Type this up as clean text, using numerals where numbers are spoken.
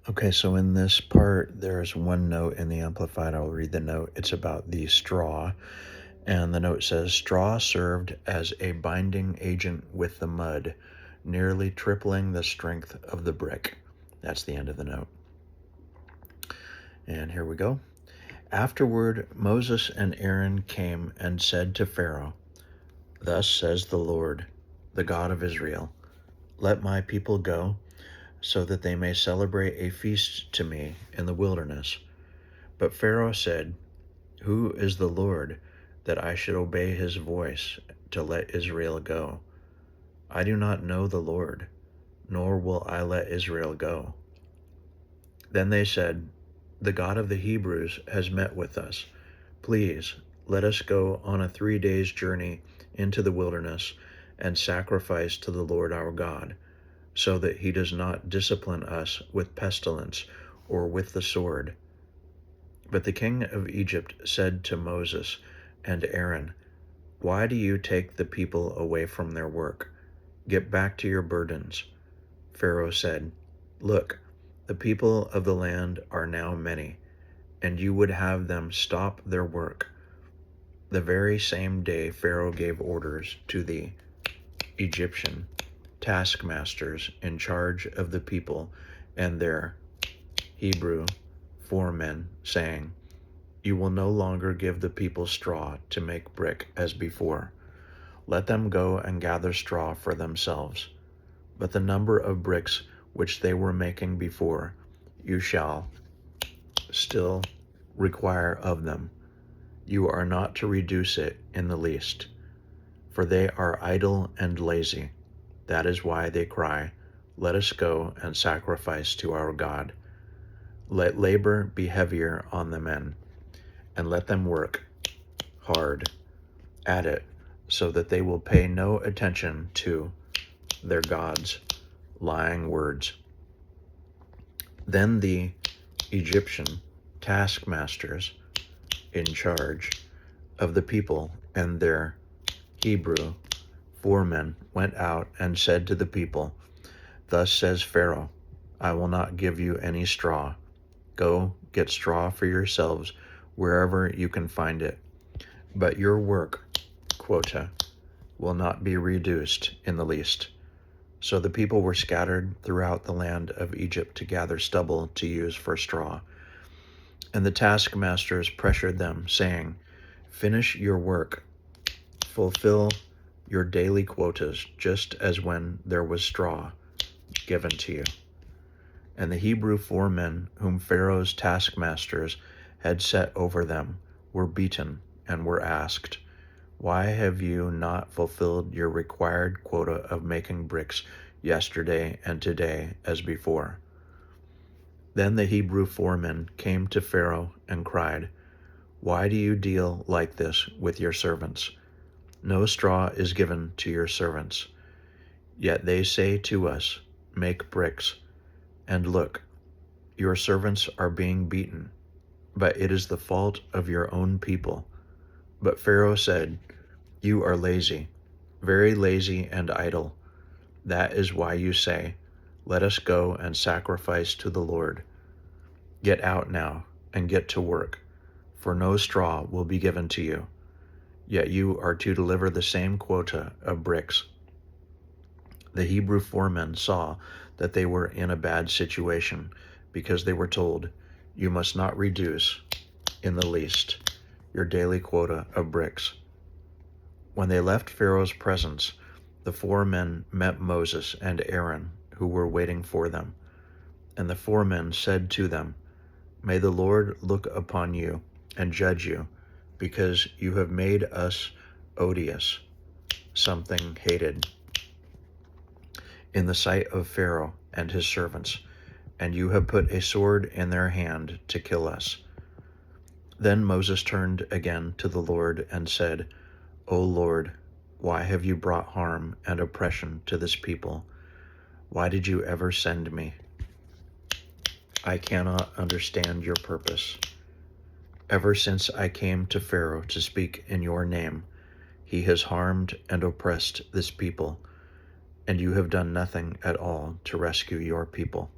Okay, so in this part, there's one note in the Amplified. I'll read the note. It's about the straw. And the note says, straw served as a binding agent with the mud, nearly tripling the strength of the brick. That's the end of the note. And here we go. Afterward, Moses and Aaron came and said to Pharaoh, "Thus says the Lord, the God of Israel, let my people go, so that they may celebrate a feast to me in the wilderness." But Pharaoh said, "Who is the Lord, that I should obey his voice to let Israel go? I do not know the Lord, nor will I let Israel go." Then they said, "The God of the Hebrews has met with us. Please, let us go on a 3 days journey into the wilderness and sacrifice to the Lord our God, so that he does not discipline us with pestilence or with the sword." But the king of Egypt said to Moses and Aaron, "Why do you take the people away from their work? Get back to your burdens." Pharaoh said, "Look, the people of the land are now many, and you would have them stop their work." The very same day Pharaoh gave orders to the Egyptian taskmasters in charge of the people and their Hebrew foremen, saying, "You will no longer give the people straw to make brick as before. Let them go and gather straw for themselves. But the number of bricks which they were making before, you shall still require of them. You are not to reduce it in the least, for they are idle and lazy. That is why they cry, 'Let us go and sacrifice to our God.' Let labor be heavier on the men, and let them work hard at it, so that they will pay no attention to their gods' lying words." Then the Egyptian taskmasters in charge of the people and their Hebrew foremen went out and said to the people, "Thus says Pharaoh, I will not give you any straw. Go get straw for yourselves wherever you can find it. But your work quota will not be reduced in the least." So the people were scattered throughout the land of Egypt to gather stubble to use for straw. And the taskmasters pressured them, saying, "Finish your work, fulfill your daily quotas, just as when there was straw given to you." And the Hebrew foremen whom Pharaoh's taskmasters had set over them were beaten and were asked, "Why have you not fulfilled your required quota of making bricks yesterday and today as before?" Then the Hebrew foremen came to Pharaoh and cried, "Why do you deal like this with your servants? No straw is given to your servants. Yet they say to us, 'Make bricks.' And look, your servants are being beaten, but it is the fault of your own people." But Pharaoh said, "You are lazy, very lazy and idle. That is why you say, 'Let us go and sacrifice to the Lord.' Get out now and get to work, for no straw will be given to you. Yet you are to deliver the same quota of bricks." The Hebrew foremen saw that they were in a bad situation, because they were told, "You must not reduce in the least your daily quota of bricks." When they left Pharaoh's presence, the foremen met Moses and Aaron, who were waiting for them. And the foremen said to them, "May the Lord look upon you and judge you, because you have made us odious, something hated, in the sight of Pharaoh and his servants, and you have put a sword in their hand to kill us." Then Moses turned again to the Lord and said, "O Lord, why have you brought harm and oppression to this people? Why did you ever send me? I cannot understand your purpose. Ever since I came to Pharaoh to speak in your name, he has harmed and oppressed this people, and you have done nothing at all to rescue your people."